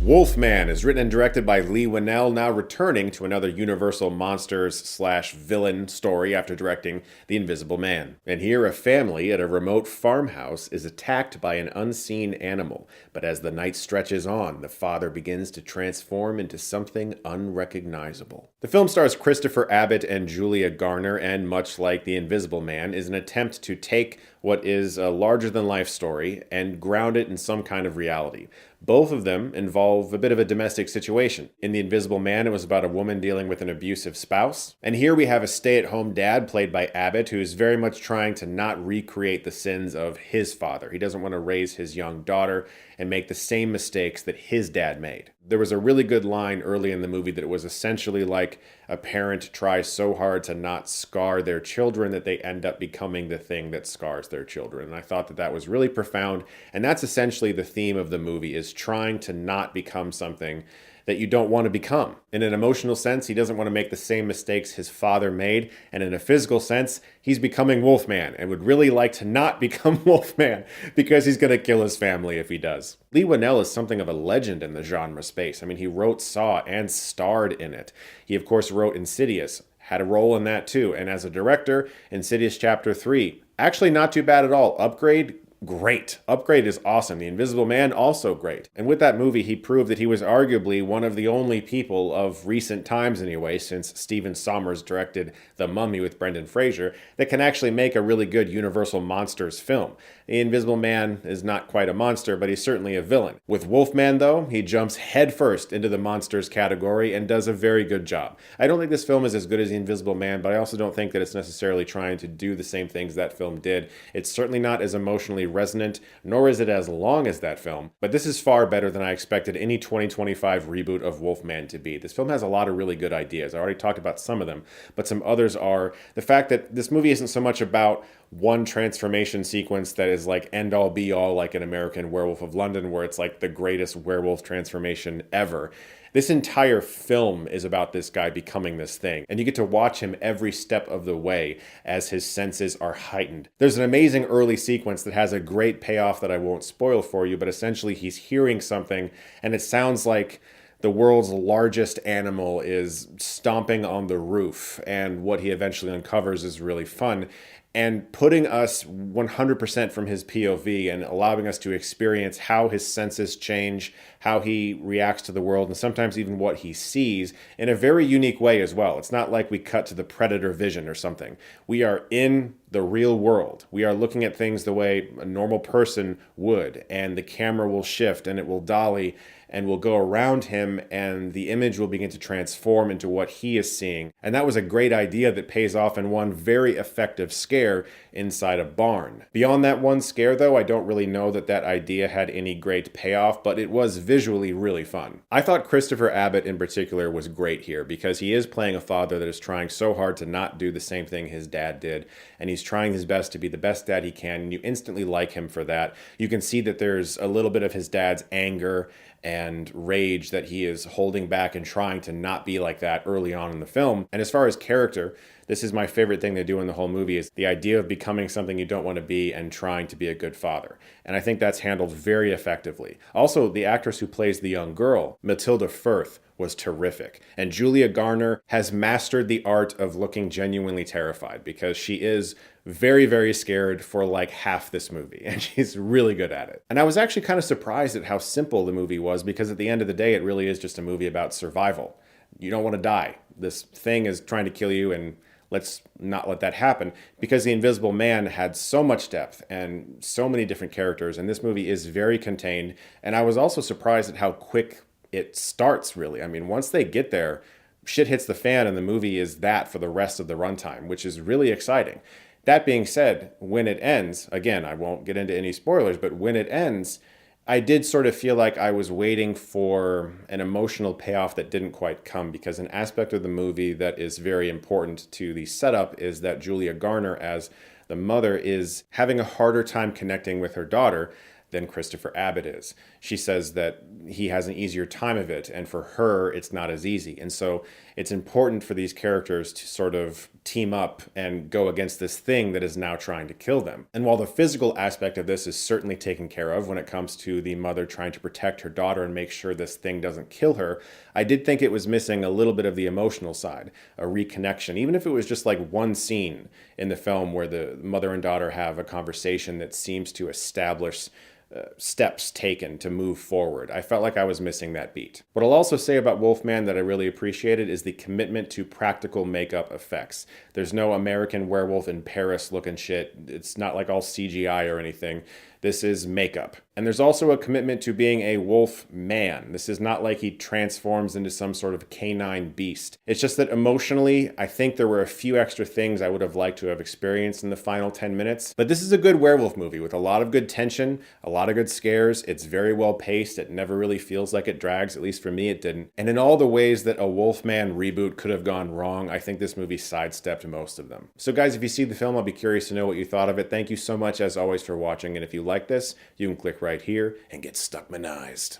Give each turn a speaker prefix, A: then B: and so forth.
A: Wolfman is written and directed by Lee Winnell, now returning to another Universal Monsters/villain story after directing The Invisible Man. And here, a family at a remote farmhouse is attacked by an unseen animal, but as the night stretches on, the father begins to transform into something unrecognizable. The film stars Christopher Abbott and Julia Garner, and much like The Invisible Man, is an attempt to take what is a larger-than-life story and ground it in some kind of reality. Both of them involve a bit of a domestic situation. In The Invisible Man, it was about a woman dealing with an abusive spouse. And here we have a stay-at-home dad played by Abbott who is very much trying to not recreate the sins of his father. He doesn't want to raise his young daughter and make the same mistakes that his dad made. There was a really good line early in the movie that it was essentially like a parent tries so hard to not scar their children that they end up becoming the thing that scars their children. And I thought that that was really profound. And that's essentially the theme of the movie, is trying to not become something that you don't want to become. In an emotional sense, he doesn't want to make the same mistakes his father made. And in a physical sense, he's becoming Wolfman and would really like to not become Wolfman because he's going to kill his family if he does. Lee Winnell is something of a legend in the genre space. I mean, he wrote Saw and starred in it. He, of course, wrote Insidious, had a role in that too. And as a director, Insidious Chapter 3, actually not too bad at all. Upgrade, great. Upgrade is awesome. The Invisible Man, also great. And with that movie, he proved that he was arguably one of the only people of recent times anyway, since Stephen Sommers directed The Mummy with Brendan Fraser, that can actually make a really good Universal Monsters film. The Invisible Man is not quite a monster, but he's certainly a villain. With Wolfman, though, he jumps headfirst into the monsters category and does a very good job. I don't think this film is as good as The Invisible Man, but I also don't think that it's necessarily trying to do the same things that film did. It's certainly not as emotionally resonant, nor is it as long as that film, but this is far better than I expected any 2025 reboot of Wolfman to be. This film has a lot of really good ideas. I already talked about some of them, but some others are the fact that this movie isn't so much about one transformation sequence that is like end all be all, like an American Werewolf of London, where it's like the greatest werewolf transformation ever. This entire film is about this guy becoming this thing, and you get to watch him every step of the way as his senses are heightened. There's an amazing early sequence that has a great payoff that I won't spoil for you, but essentially he's hearing something, and it sounds like the world's largest animal is stomping on the roof, and what he eventually uncovers is really fun. And putting us 100% from his POV and allowing us to experience how his senses change, how he reacts to the world, and sometimes even what he sees in a very unique way as well. It's not like we cut to the predator vision or something. We are in the real world. We are looking at things the way a normal person would, and the camera will shift and it will dolly and will go around him, and the image will begin to transform into what he is seeing. And that was a great idea that pays off in one very effective scare inside a barn. Beyond that one scare, though, I don't really know that that idea had any great payoff, but it was visually really fun. I thought Christopher Abbott in particular was great here because he is playing a father that is trying so hard to not do the same thing his dad did, and he's trying his best to be the best dad he can, and you instantly like him for that. You can see that there's a little bit of his dad's anger and rage that he is holding back and trying to not be like that early on in the film. And as far as character, this is my favorite thing they do in the whole movie, is the idea of becoming something you don't want to be and trying to be a good father. And I think that's handled very effectively. Also, the actress who plays the young girl, Matilda Firth, was terrific. And Julia Garner has mastered the art of looking genuinely terrified, because she is very, very scared for like half this movie, and she's really good at it. And I was actually kind of surprised at how simple the movie was, because at the end of the day, it really is just a movie about survival. You don't want to die. This thing is trying to kill you, and let's not let that happen, because The Invisible Man had so much depth and so many different characters, and this movie is very contained. And I was also surprised at how quick it starts, really. I mean, once they get there, shit hits the fan, and the movie is that for the rest of the runtime, which is really exciting. That being said, when it ends, again, I won't get into any spoilers, but when it ends, I did sort of feel like I was waiting for an emotional payoff that didn't quite come, because an aspect of the movie that is very important to the setup is that Julia Garner, as the mother, is having a harder time connecting with her daughter than Christopher Abbott is. She says that he has an easier time of it, and for her, it's not as easy. And so it's important for these characters to sort of team up and go against this thing that is now trying to kill them. And while the physical aspect of this is certainly taken care of when it comes to the mother trying to protect her daughter and make sure this thing doesn't kill her, I did think it was missing a little bit of the emotional side, a reconnection, even if it was just like one scene in the film where the mother and daughter have a conversation that seems to establish steps taken to move forward. I felt like I was missing that beat. What I'll also say about Wolfman that I really appreciated is the commitment to practical makeup effects. There's no American Werewolf in Paris looking shit. It's not like all CGI or anything. This is makeup. And there's also a commitment to being a wolf man. This is not like he transforms into some sort of canine beast. It's just that emotionally, I think there were a few extra things I would have liked to have experienced in the final 10 minutes. But this is a good werewolf movie with a lot of good tension, a lot of good scares. It's very well paced. It never really feels like it drags, at least for me it didn't. And in all the ways that a Wolfman reboot could have gone wrong, I think this movie sidestepped most of them. So guys, if you see the film, I'll be curious to know what you thought of it. Thank you so much as always for watching, and if you like this, you can click right here and get Stuckmanized.